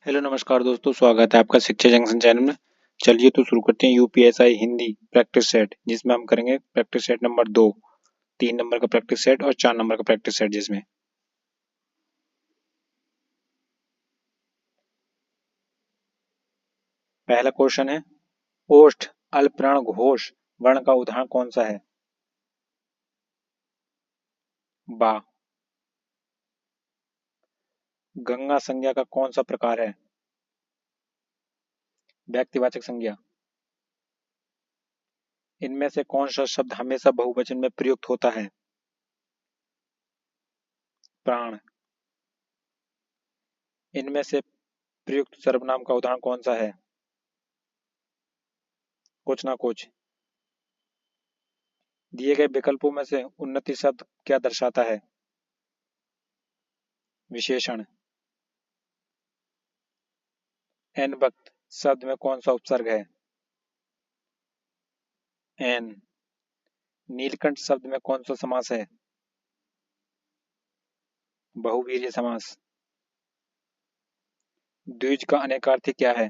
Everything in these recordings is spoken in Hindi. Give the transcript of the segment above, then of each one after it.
हेलो नमस्कार दोस्तों, स्वागत है आपका शिक्षा जंक्शन चैनल में। चलिए तो शुरू करते हैं यूपीएसआई हिंदी प्रैक्टिस सेट, जिसमें हम करेंगे प्रैक्टिस सेट नंबर 2, 3 नंबर का प्रैक्टिस सेट और 4 नंबर का प्रैक्टिस सेट। जिसमें पहला क्वेश्चन है, ओष्ठ अल्पप्राण घोष वर्ण का उदाहरण कौन सा है? बा। गंगा संज्ञा का कौन सा प्रकार है? व्यक्तिवाचक संज्ञा। इनमें से कौन सा शब्द हमेशा बहुवचन में प्रयुक्त होता है? प्राण। इनमें से प्रयुक्त सर्वनाम का उदाहरण कौन सा है? कुछ ना कुछ। दिए गए विकल्पों में से उन्नति शब्द क्या दर्शाता है? विशेषण। एन वक्त शब्द में कौन सा उपसर्ग है? एन। नीलकंठ शब्द में कौन सा समास है? बहुवीर्य समास। द्विज का अनेकार्थी क्या है?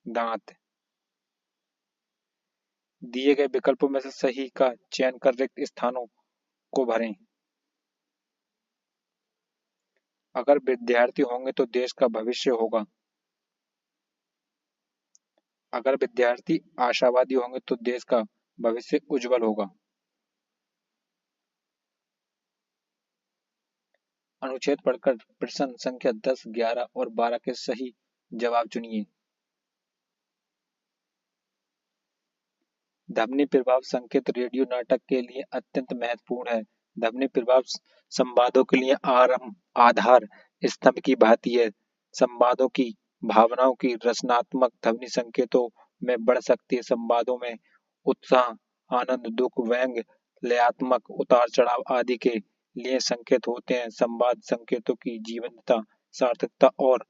दांत। दिए गए विकल्पों में से सही का चयन कर रिक्त स्थानों को भरें। अगर विद्यार्थी होंगे तो देश का भविष्य होगा। अगर विद्यार्थी आशावादी होंगे तो देश का भविष्य उज्जवल होगा। अनुच्छेद पढ़कर प्रश्न संख्या 10, 11 और 12 के सही जवाब चुनिए। ध्वनि प्रभाव संकेत रेडियो नाटक के लिए अत्यंत महत्वपूर्ण है। ध्वनि प्रभाव संवादों के लिए आधार स्तंभ की भांति है। संवादों की भावनाओं की रचनात्मक ध्वनि संकेतों में बढ़ सकती है। संवादों में उत्साह, आनंद, दुख, व्यंग, लयात्मक उतार चढ़ाव आदि के लिए संकेत होते हैं। संवाद संकेतों की जीवंतता, सार्थकता और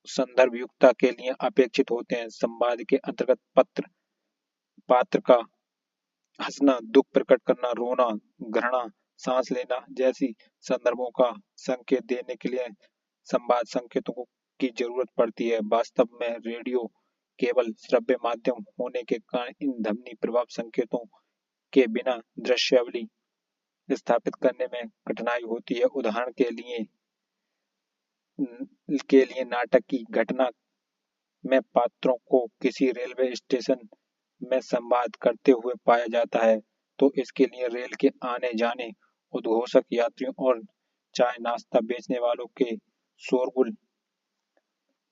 संदर्भ युक्तता के लिए अपेक्षित होते हैं। संवाद के अंतर्गत पात्र का हंसना, दुख प्रकट करना, रोना, घृणा, सांस लेना जैसी संदर्भों का संकेत देने के लिए संवाद संकेतों की जरूरत पड़ती है। वास्तव में रेडियो केवल श्रव्य माध्यम होने के कारण इन ध्वनि प्रभाव संकेतों के बिना दृश्यावली स्थापित करने में कठिनाई होती है। उदाहरण के लिए नाटक की घटना में पात्रों को किसी रेलवे स्टेशन में संवाद करते हुए पाया जाता है, तो इसके लिए रेल के आने जाने, उद्घोषक, यात्रियों और चाय नाश्ता बेचने वालों के शोरगुल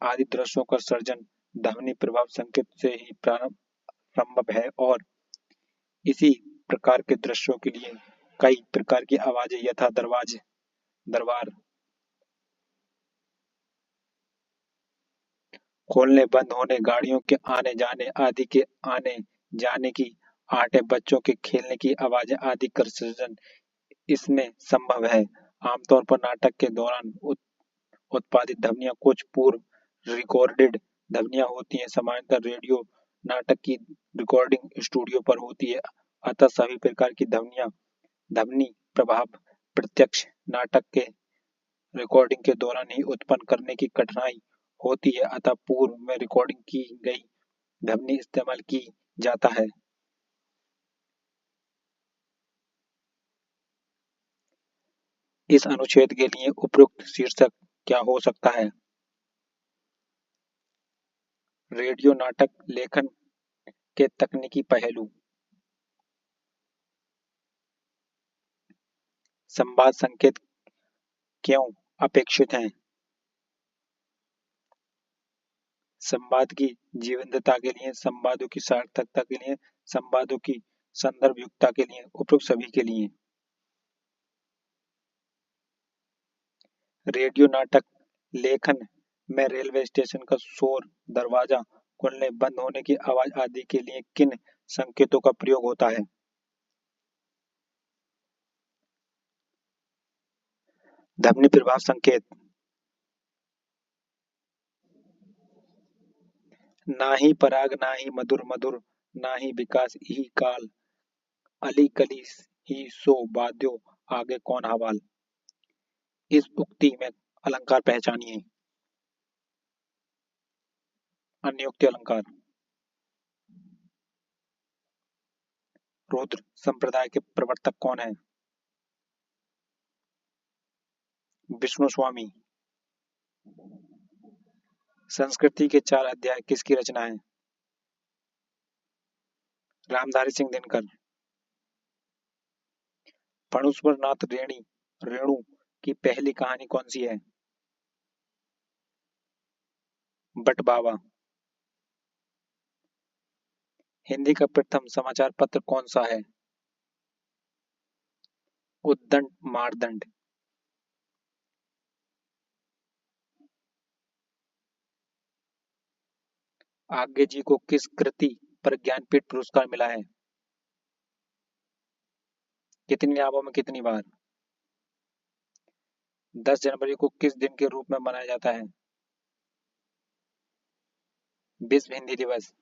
आदि दृश्यों का सर्जन ध्वनि प्रभाव संकेत से ही संभव है। और इसी प्रकार के दृश्यों के लिए कई प्रकार की आवाजें यथा दरबार खोलने, बंद होने, गाड़ियों के आने जाने आदि के आने जाने की, आटे बच्चों के खेलने की आवाजें आदि का सृजन इसमें संभव है। आमतौर पर नाटक के दौरान उत्पादित ध्वनियाँ कुछ पूर्व रिकॉर्डेड ध्वनियाँ होती हैं। सामान्यतः रेडियो नाटक की रिकॉर्डिंग स्टूडियो पर होती है, अतः सभी प्रकार की ध्वनि प्रभाव प्रत्यक्ष नाटक के रिकॉर्डिंग के दौरान ही उत्पन्न करने की कठिनाई होती है, अतः पूर्व में रिकॉर्डिंग की गई ध्वनि इस्तेमाल की जाता है। इस अनुच्छेद के लिए उपयुक्त शीर्षक क्या हो सकता है? रेडियो नाटक लेखन के तकनीकी पहलू। संवाद संकेत क्यों अपेक्षित हैं? संवाद की जीवंतता के लिए, संवादों की सार्थकता के लिए, संवादों की संदर्भ युक्तता के लिए, उपयुक्त सभी के लिए। रेडियो नाटक लेखन में रेलवे स्टेशन का शोर, दरवाजा खुलने बंद होने की आवाज आदि के लिए किन संकेतों का प्रयोग होता है? ध्वनि प्रभाव संकेत। ना ही पराग, ना ही मधुर मधुर, ना ही विकास ही काल, अली कली ही सो बाध्यो, आगे कौन हवाल। इस उक्ति में अलंकार पहचानिए। अन्योक्ति अलंकार। रुद्र संप्रदाय के प्रवर्तक कौन है? विष्णु स्वामी। संस्कृति के 4 अध्याय किसकी रचना है? रामधारी सिंह दिनकर। फणुस्वर नाथ रेणु की पहली कहानी कौन सी है? बट बावा। हिंदी का प्रथम समाचार पत्र कौन सा है? उद्दंड मारदंड। आगे जी को किस कृति पर ज्ञानपीठ पुरस्कार मिला है? कितनी आबों में कितनी बार? 10 जनवरी को किस दिन के रूप में मनाया जाता है? विश्व हिंदी दिवस।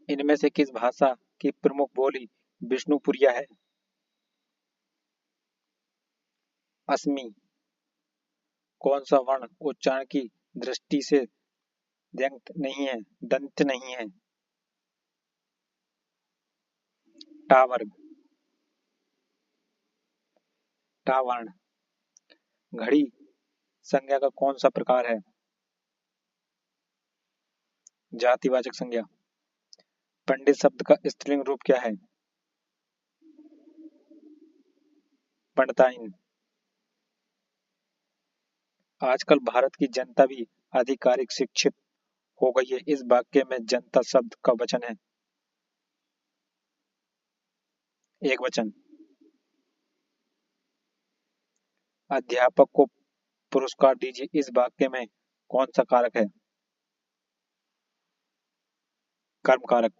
इनमें से किस भाषा की प्रमुख बोली विष्णुपुरिया है? असमी। कौन सा वर्ण उच्चारण की दृष्टि से दंत नहीं है? टा वर्ग। टा वर्ण। घड़ी संज्ञा का कौन सा प्रकार है? जातिवाचक संज्ञा। पंडित शब्द का स्त्रीलिंग रूप क्या है? पंडिताइन। आजकल भारत की जनता भी आधिकारिक शिक्षित हो गई है, इस वाक्य में जनता शब्द का वचन है? एक वचन। अध्यापक को पुरस्कार दीजिए, इस वाक्य में कौन सा कारक है? कर्म कारक।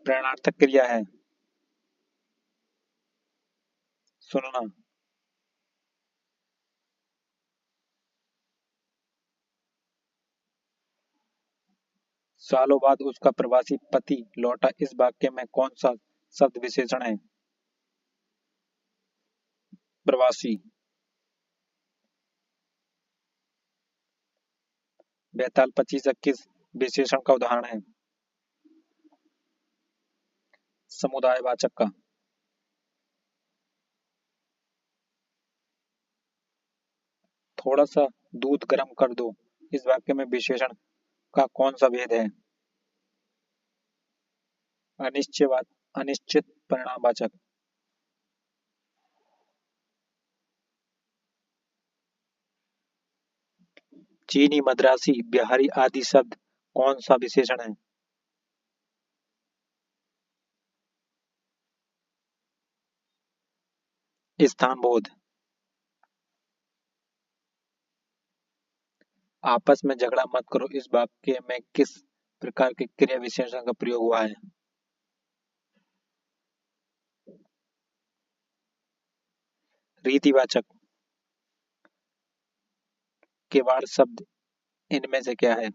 प्रेरणार्थक क्रिया है? सुनना। सालों बाद उसका प्रवासी पति लौटा, इस वाक्य में कौन सा शब्द विशेषण है? प्रवासी। बेताल पचीसा किस विशेषण का उदाहरण है? समुदायवाचक का। थोड़ा सा दूध गर्म कर दो, इस वाक्य में विशेषण का कौन सा भेद है? अनिश्चित परिणामवाचक। चीनी, मद्रासी, बिहारी आदि शब्द कौन सा विशेषण है? स्थान बोध। आपस में झगड़ा मत करो, इस वाक्य में किस प्रकार के क्रिया विशेषण का प्रयोग हुआ है? रीतिवाचक। किवाड़ शब्द इनमें से क्या है?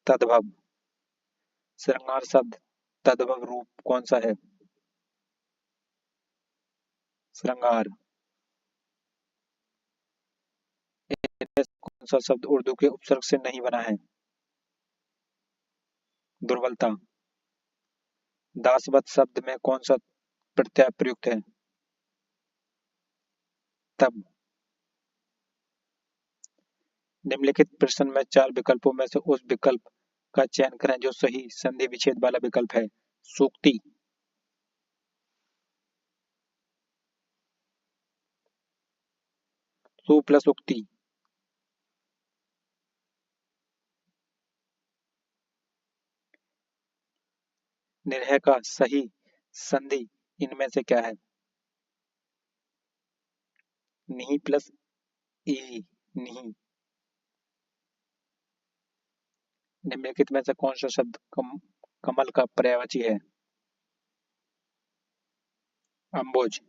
तद्भव। श्रृंगार शब्द तद्भव रूप कौन सा है? श्रृंगार। इनमें से कौन सा शब्द उर्दू के उपसर्ग से नहीं बना है? दुर्बलता। दासवत शब्द में कौन सा प्रत्यय प्रयुक्त है? तब। निम्नलिखित प्रश्न में 4 विकल्पों में से उस विकल्प का चयन करें जो सही संधि विच्छेद वाला विकल्प है। सूक्ति। सु प्लस उक्ति। निर्णय का सही संधि इनमें से क्या है? नहीं प्लस ई। नहीं। निम्नलिखित में से कौन सा शब्द कमल का पर्यायवाची है? अम्बोज।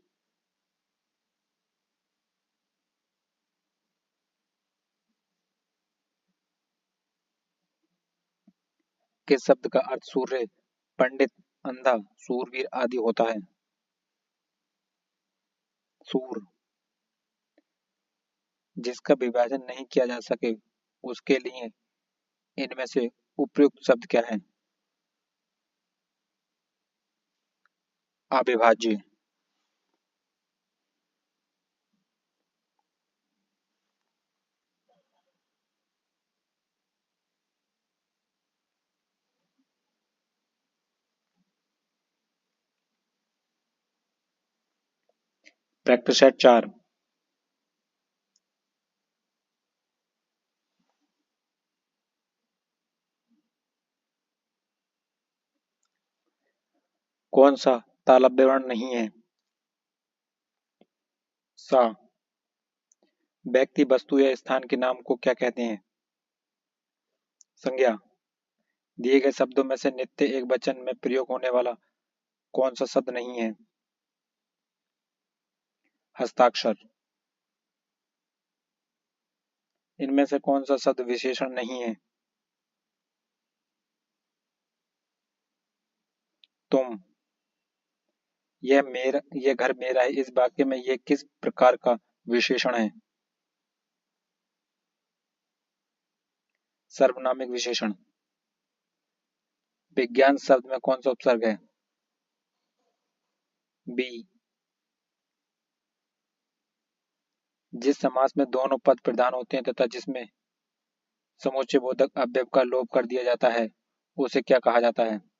किस शब्द का अर्थ सूर्य पंडित अंधा, सूरवीर आदि होता है। सूर, जिसका विभाजन नहीं किया जा सके, उसके लिए इनमें से उपयुक्त शब्द क्या है? अविभाज्य। Practice set 4। कौन सा तालव्य वर्ण नहीं है? सा। व्यक्ति, वस्तु या स्थान के नाम को क्या कहते हैं? संज्ञा। दिए गए शब्दों में से नित्य एक वचन में प्रयोग होने वाला कौन सा शब्द नहीं है? हस्ताक्षर। इनमें से कौन सा शब्द विशेषण नहीं है? तुम। यह घर मेरा है, इस वाक्य में यह किस प्रकार का विशेषण है? सर्वनामिक विशेषण। विज्ञान शब्द में कौन सा उपसर्ग है? बी। जिस समास में दोनों पद प्रधान होते हैं तथा जिसमें समुच्चय बोधक अव्यय का लोप कर दिया जाता है, उसे क्या कहा जाता है?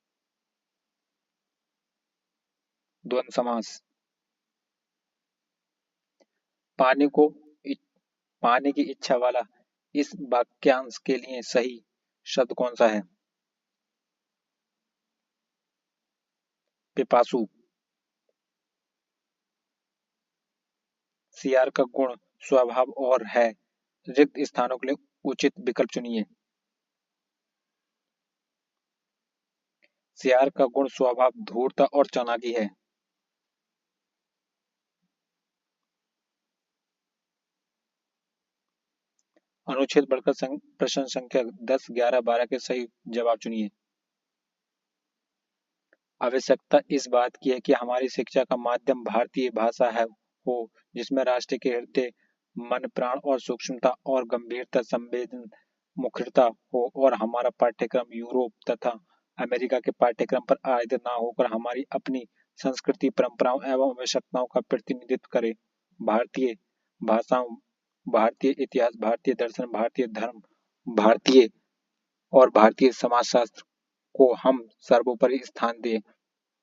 द्वंद्व समास। पानी को पाने की इच्छा वाला इस वाक्यांश के लिए सही शब्द कौन सा है? पिपासु। सियार का गुण स्वभाव और है, रिक्त स्थानों के लिए उचित विकल्प चुनिए। सियार का गुण स्वभाव धूर्तता और चालाकी है। अनुच्छेद बढ़कर प्रश्न संख्या 10, 11, 12 के सही जवाब चुनिए। आवश्यकता इस बात की है कि हमारी शिक्षा का माध्यम भारतीय भाषा है हो, जिसमें राष्ट्र के हृदय, मन, प्राण और सूक्ष्मता और गंभीरता संवेदन मुखरता हो, और हमारा पाठ्यक्रम यूरोप तथा अमेरिका के पाठ्यक्रम पर आधारित न होकर हमारी अपनी संस्कृति, परंपराओं एवं आवश्यकताओं का प्रतिनिधित्व करे। भारतीय भाषाओं, भारतीय इतिहास, भारतीय दर्शन, भारतीय धर्म, भारतीय और भारतीय समाजशास्त्र को हम सर्वोपरि स्थान दें।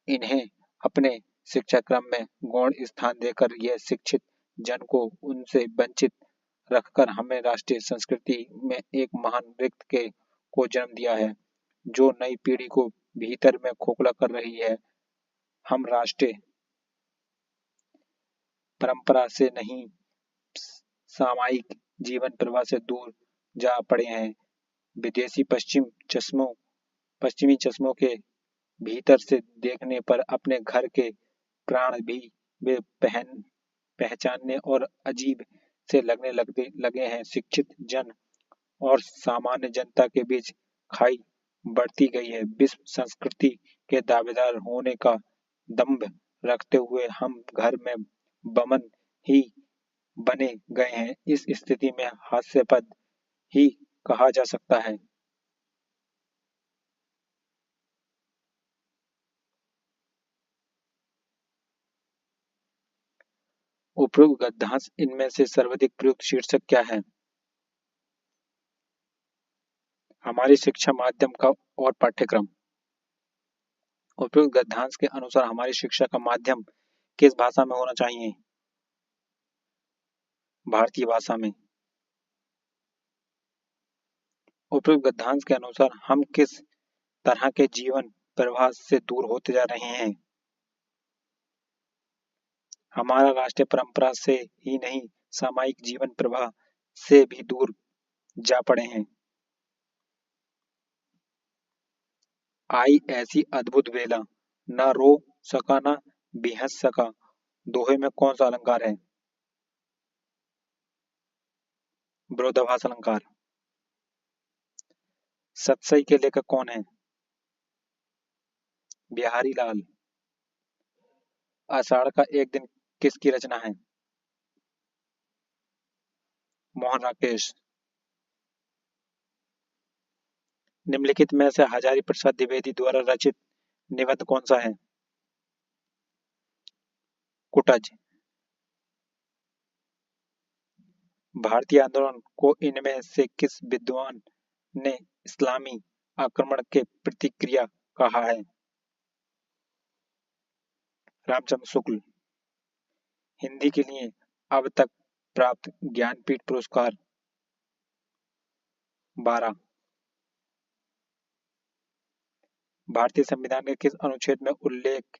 इन्हें अपने शिक्षा क्रम में गौण स्थान देकर यह शिक्षित जन को उनसे वंचित रखकर हमें राष्ट्रीय संस्कृति में एक महान रिक्त के को जन्म दिया है, जो नई पीढ़ी को भीतर में खोखला कर रही है। हम राष्ट्रीय परंपरा से नहीं, सामायिक जीवन प्रवाह से दूर जा पड़े हैं। विदेशी पश्चिमी चश्मों के भीतर से देखने पर अपने घर के प्राण भी वे पहचानने और अजीब से लगने लगे हैं। शिक्षित जन और सामान्य जनता के बीच खाई बढ़ती गई है। विश्व संस्कृति के दावेदार होने का दंभ रखते हुए हम घर में बमन ही बने गए हैं। इस स्थिति में हास्यास्पद ही कहा जा सकता है। उपरोक्त गद्यांश इनमें से सर्वाधिक प्रयुक्त शीर्षक क्या है? हमारी शिक्षा माध्यम का और पाठ्यक्रम। उपयुक्त गद्यांश के अनुसार हमारी शिक्षा का माध्यम किस भाषा में होना चाहिए? भारतीय भाषा में। उपयुक्त गद्यांश के अनुसार हम किस तरह के जीवन प्रवाह से दूर होते जा रहे हैं? हमारा राष्ट्रीय परंपरा से ही नहीं, सामायिक जीवन प्रवाह से भी दूर जा पड़े हैं। आई ऐसी अद्भुत बेला, न रो सका न बिहस सका, दोहे में कौन सा अलंकार है? विरोधाभास अलंकार। सतसई के लेखक कौन है? बिहारी लाल। आषाढ़ का एक दिन किसकी रचना है? मोहन राकेश। निम्नलिखित में से हजारी प्रसाद द्विवेदी द्वारा रचित निबंध कौन सा है? कुटज। भारतीय आंदोलन को इनमें से किस विद्वान ने इस्लामी आक्रमण के प्रतिक्रिया कहा है? रामचंद्र शुक्ल। हिंदी के लिए अब तक प्राप्त ज्ञानपीठ पुरस्कार 12। भारतीय संविधान के किस अनुच्छेद में उल्लेख